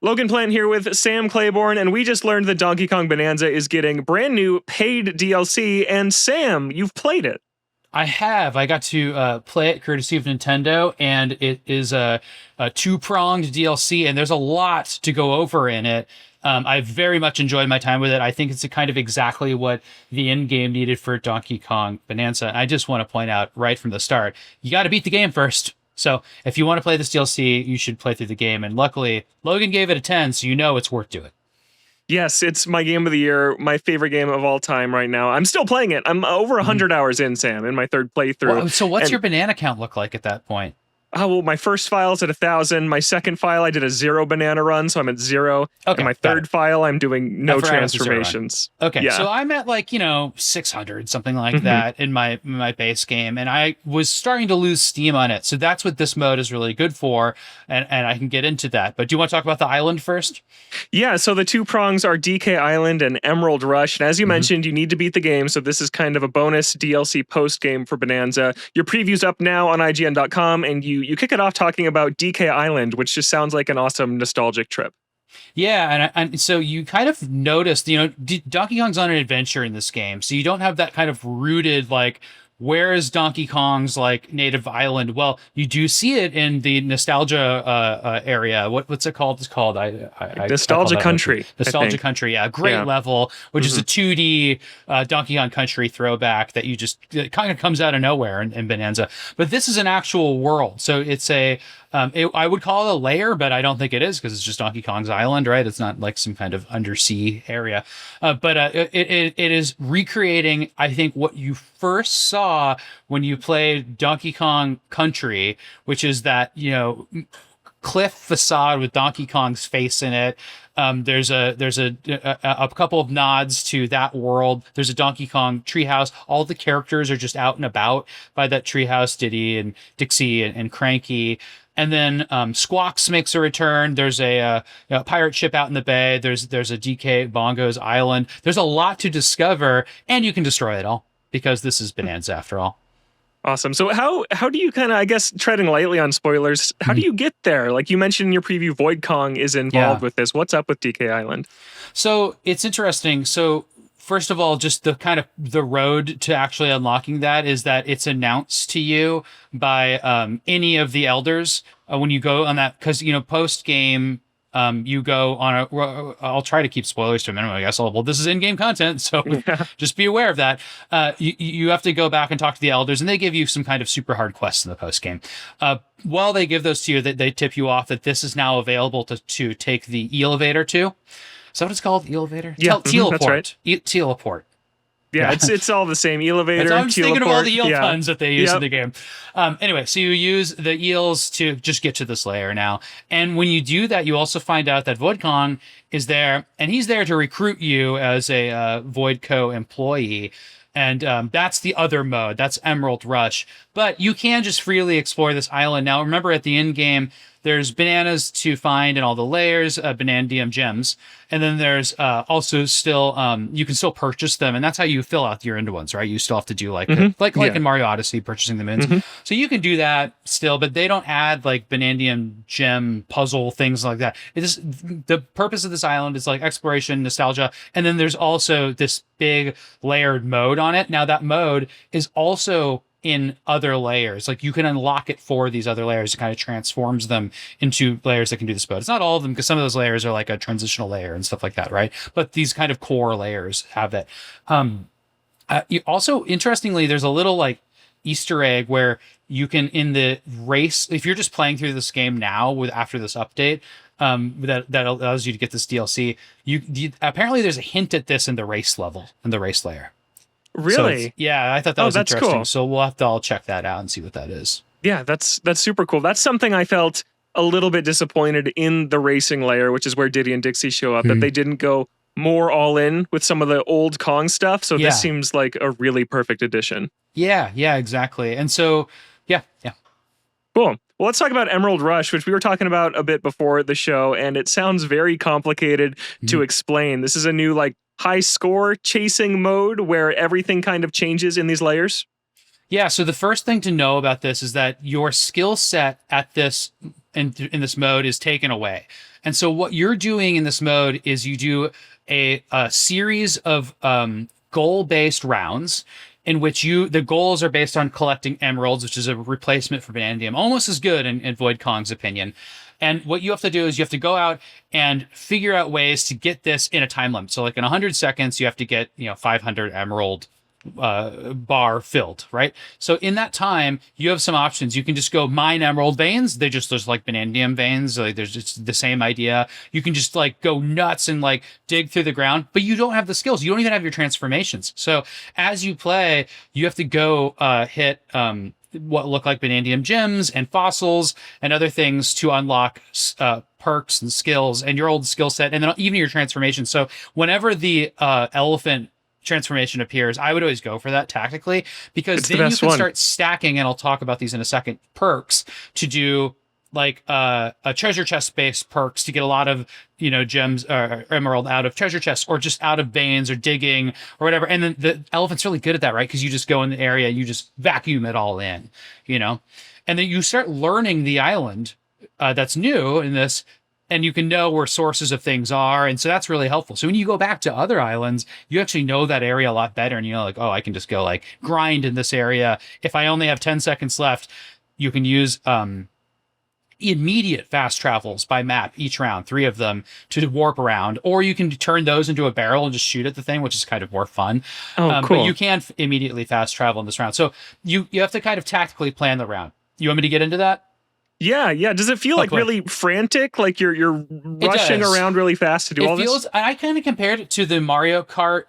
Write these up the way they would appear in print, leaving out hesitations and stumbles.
Logan Plant here with Sam Claiborn, and we just learned that Donkey Kong Bananza is getting brand new paid DLC, and Sam, you've played it. I have. I got to play it courtesy of Nintendo, and it is a two-pronged DLC, and there's a lot to go over in it. I very much enjoyed my time with it. I think it's kind of exactly what the end game needed for Donkey Kong Bananza. And I just want to point out right from the start, you got to beat the game first. So if you want to play this DLC, you should play through the game. And luckily, Logan gave it a 10, so you know it's worth doing. Yes, it's my game of the year, my favorite game of all time right now. I'm still playing it. I'm over 100 hours in, Sam, in my third playthrough. Well, so what's your banana count look like at that point? Oh, well, my first file's at 1,000. My second file, I did a 0 banana run, so I'm at 0. Okay, and my third file, I'm doing no transformations. Okay, yeah. So I'm at 600, something like that in my base game, and I was starting to lose steam on it. So that's what this mode is really good for, and I can get into that. But do you want to talk about the island first? Yeah, so the two prongs are DK Island and Emerald Rush, and as you mentioned, you need to beat the game, so this is kind of a bonus DLC post-game for Bonanza. Your preview's up now on IGN.com, and you kick it off talking about DK Island, which just sounds like an awesome nostalgic trip. Yeah, and so you kind of noticed, Donkey Kong's on an adventure in this game, so you don't have that kind of rooted, where is Donkey Kong's native island? Well, you do see it in the nostalgia area. What's it called? It's called Nostalgia Country. Nostalgia Country, yeah, great level, which is a 2D Donkey Kong Country throwback that it kind of comes out of nowhere in Bonanza. But this is an actual world, so it's I would call it a layer, but I don't think it is because it's just Donkey Kong's island, right? It's not like some kind of undersea area. But it is recreating, I think, what you first saw when you played Donkey Kong Country, which is that, cliff facade with Donkey Kong's face in it. There's a couple of nods to that world. There's a Donkey Kong treehouse. All the characters are just out and about by that treehouse. Diddy and Dixie and Cranky. And then Squawks makes a return. There's a pirate ship out in the bay. There's a DK Bongo's island. There's a lot to discover, and you can destroy it all because this is Bonanza after all. Awesome. So how do you kind of, I guess, treading lightly on spoilers, how do you get there? Like you mentioned in your preview, Void Kong is involved with this. What's up with DK Island? So it's interesting. So first of all, just the road to actually unlocking that is that it's announced to you by any of the elders when you go on that, because post game. You go on I'll try to keep spoilers to a minimum, I guess. Well, this is in-game content, so just be aware of that. You have to go back and talk to the elders, and they give you some kind of super hard quests in the post-game. While they give those to you, they tip you off that this is now available to take the elevator to. Is that what it's called? Elevator? Yeah, teleport. That's right. Teleport. Yeah, it's all the same. Elevator, I'm just thinking of all the eel yeah. puns that they use in the game. Anyway, so you use the eels to just get to this layer now. And when you do that, you also find out that Void Kong is there, and he's there to recruit you as a Void Co. employee. And that's the other mode. That's Emerald Rush. But you can just freely explore this island. Now, remember, at the end game, there's bananas to find in all the layers, Banandium gems. And then there's also still, you can still purchase them. And that's how you fill out your end ones, right? You still have to do like in Mario Odyssey, purchasing them in. So you can do that still, but they don't add Banandium gem puzzle things like that. It is the purpose of this island is exploration, nostalgia. And then there's also this big layered mode on it. Now that mode is also in other layers. You can unlock it for these other layers. It kind of transforms them into layers that can do this mode. It's not all of them, because some of those layers are like a transitional layer and stuff like that, right? But these kind of core layers have that. You also, interestingly, there's a little Easter egg where you can, in the race, if you're just playing through this game now after this update, that allows you to get this DLC. Apparently there's a hint at this in the race level, in the race layer. Really? So yeah, I thought that was interesting. Cool. So we'll have to all check that out and see what that is. Yeah, that's super cool. That's something I felt a little bit disappointed in the racing layer, which is where Diddy and Dixie show up, that they didn't go more all in with some of the old Kong stuff. So this seems like a really perfect addition. Yeah, exactly. And so, yeah. Cool. Well, let's talk about Emerald Rush, which we were talking about a bit before the show, and it sounds very complicated to explain. This is a new high score chasing mode where everything kind of changes in these layers. Yeah, so the first thing to know about this is that your skill set at this in this mode is taken away. And so what you're doing in this mode is you do a series of goal-based rounds in which the goals are based on collecting emeralds, which is a replacement for vanadium, almost as good in Void Kong's opinion. And what you have to do is you have to go out and figure out ways to get this in a time limit. So like in 100 seconds, you have to get 500 emerald bar filled, right? So in that time, you have some options. You can just go mine emerald veins. There's like vanadium veins. Like there's just the same idea. You can just like go nuts and like dig through the ground, but you don't have the skills. You don't even have your transformations. So as you play, you have to go hit what look like vanadium gems and fossils and other things to unlock perks and skills and your old skill set, and then even your transformation. So whenever the elephant transformation appears, I would always go for that tactically, because then you can start stacking, and I'll talk about these in a second, perks to do like a treasure chest based perks to get a lot of gems or emerald out of treasure chests, or just out of veins or digging or whatever. And then the elephant's really good at that, right? Because you just go in the area, you just vacuum it all in, and then you start learning the island that's new in this, and you can know where sources of things are. And so that's really helpful. So when you go back to other islands, you actually know that area a lot better. And like, oh, I can just go like grind in this area. If I only have 10 seconds left, you can use immediate fast travels by map each round, 3 of them, to warp around. Or you can turn those into a barrel and just shoot at the thing, which is kind of more fun. Oh, cool. But you can immediately fast travel in this round. So you have to kind of tactically plan the round. You want me to get into that? Yeah. Does it feel like really frantic? Like you're rushing around really fast to do all this? I kind of compared it to the Mario Kart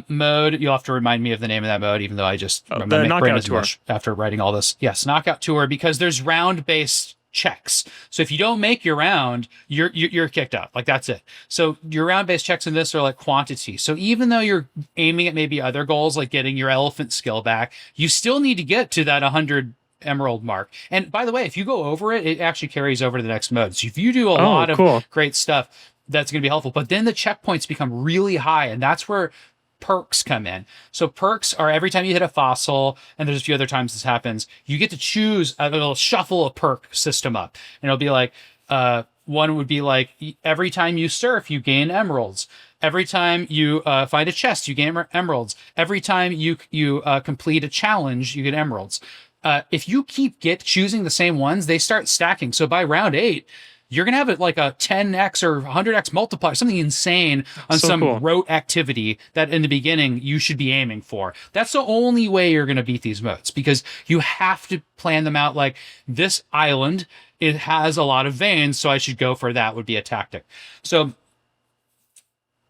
mode. You'll have to remind me of the name of that mode, even though I just the Knockout Tour after writing all this. Yes, Knockout Tour, because there's round-based checks. So if you don't make your round, you're kicked out. Like that's it. So your round-based checks in this are like quantity. So even though you're aiming at maybe other goals, like getting your elephant skill back, you still need to get to that 100 emerald mark. And by the way, if you go over it, it actually carries over to the next mode. So if you do a lot of great stuff, that's going to be helpful. But then the checkpoints become really high, and that's where perks come in. So perks are every time you hit a fossil, and there's a few other times this happens, you get to choose a little shuffle a perk system up. And it'll be like, one would be like, every time you surf, you gain emeralds. Every time you find a chest, you gain emeralds. Every time you complete a challenge, you get emeralds. If you keep choosing the same ones, they start stacking. So by round 8, you're going to have it like a 10x or 100x multiplier, something insane on rote activity that in the beginning you should be aiming for. That's the only way you're going to beat these modes, because you have to plan them out like this island, it has a lot of veins, so I should go for that would be a tactic. So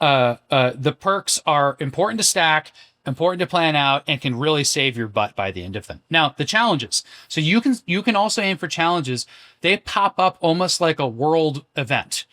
the perks are important to stack, important to plan out, and can really save your butt by the end of them. Now, the challenges. So you can also aim for challenges. They pop up almost like a world event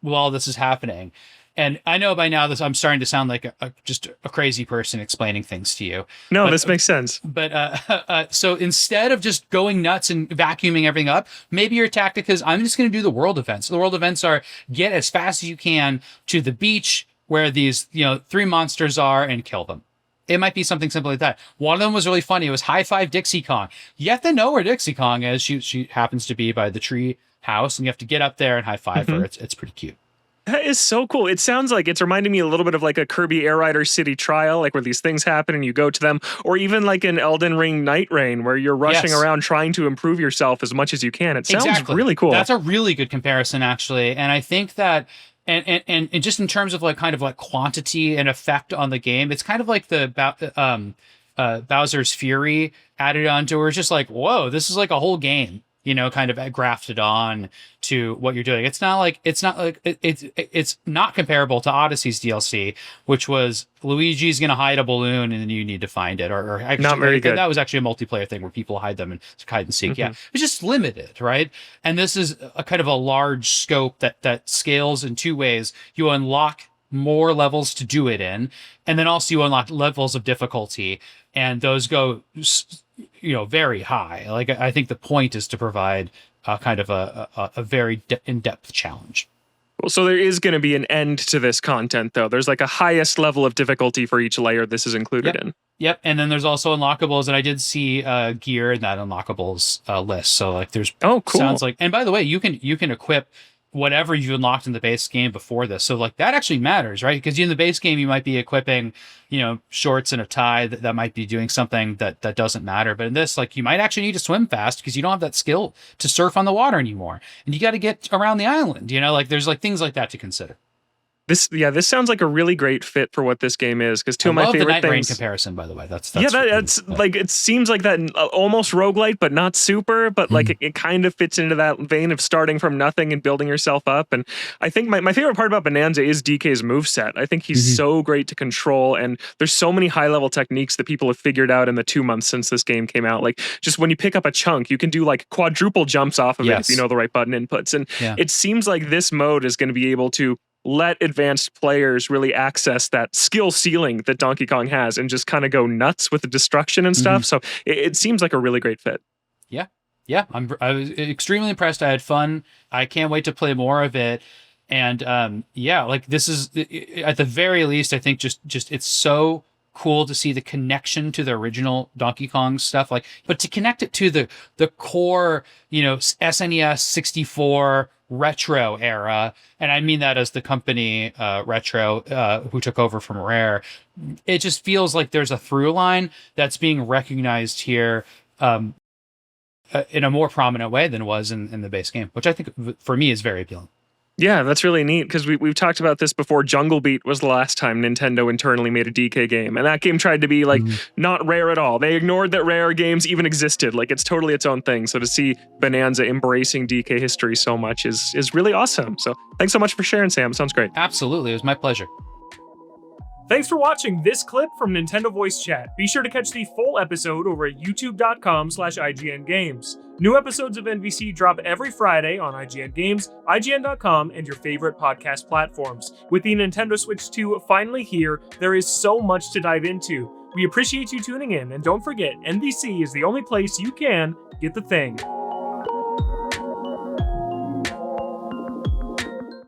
while this is happening. And I know by now I'm starting to sound like just a crazy person explaining things to you. No, this makes sense. But so instead of just going nuts and vacuuming everything up, maybe your tactic is, I'm just going to do the world events. The world events are get as fast as you can to the beach where these 3 monsters are and kill them. It might be something simple like that. One of them was really funny. It was High Five Dixie Kong. You have to know where Dixie Kong is. She happens to be by the tree house, and you have to get up there and high five her. It's pretty cute. That is so cool. It sounds like it's reminding me a little bit of like a Kirby Air Rider City Trial, like where these things happen and you go to them, or even like an Elden Ring Night Rain where you're rushing around trying to improve yourself as much as you can. It sounds really cool. That's a really good comparison, actually. And I think that And just in terms of like kind of like quantity and effect on the game, it's kind of like the Bowser's Fury added onto, where it's just like, whoa, this is like a whole game, kind of grafted on to what you're doing. It's not comparable to Odyssey's DLC, which was Luigi's going to hide a balloon and then you need to find it, or actually, not very good. That was actually a multiplayer thing where people hide them and hide and seek. Yeah, it's just limited, right? And this is a kind of a large scope that scales in 2 ways. You unlock more levels to do it in, and then also you unlock levels of difficulty, and those go very high. Like, I think the point is to provide kind of a very in-depth challenge. Well, so there is going to be an end to this content, though. There's like a highest level of difficulty for each layer this is included in. Yep, and then there's also unlockables, and I did see gear in that unlockables list. So like, there's Oh, cool. sounds like, and by the way, you can equip whatever you unlocked in the base game before this. So like, that actually matters, right? Because in the base game you might be equipping, shorts and a tie that might be doing something that doesn't matter. But in this, like, you might actually need to swim fast because you don't have that skill to surf on the water anymore, and you got to get around the island. Like, there's like things like that to consider. This sounds like a really great fit for what this game is, because two of my favorite the Night Rain things. comparison, by the way, that's like, it seems like that almost roguelite, but not super. But like it kind of fits into that vein of starting from nothing and building yourself up. And I think my favorite part about Bonanza is DK's moveset. I think he's so great to control, and there's so many high level techniques that people have figured out in the 2 months since this game came out. Like, just when you pick up a chunk, you can do like quadruple jumps off of it if you know the right button inputs. And it seems like this mode is going to be able to let advanced players really access that skill ceiling that Donkey Kong has and just kind of go nuts with the destruction and stuff. So it seems like a really great fit. Yeah, I was extremely impressed. I had fun. I can't wait to play more of it. And like, this is, at the very least, I think just it's so cool to see the connection to the original Donkey Kong stuff, like, but to connect it to the core, SNES 64 retro era, and I mean that as the company Retro, who took over from Rare. It just feels like there's a through line that's being recognized here in a more prominent way than was in the base game, which I think for me is very appealing. Yeah, that's really neat, because we've talked about this before. Jungle Beat was the last time Nintendo internally made a DK game, and that game tried to be like not Rare at all. They ignored that Rare games even existed. Like, it's totally its own thing. So to see Bonanza embracing DK history so much is really awesome. So thanks so much for sharing, Sam. Sounds great. Absolutely, it was my pleasure. Thanks for watching this clip from Nintendo Voice Chat. Be sure to catch the full episode over at youtube.com/IGN Games. New episodes of NVC drop every Friday on IGN Games, IGN.com, and your favorite podcast platforms. With the Nintendo Switch 2 finally here, there is so much to dive into. We appreciate you tuning in, and don't forget, NVC is the only place you can get the thing.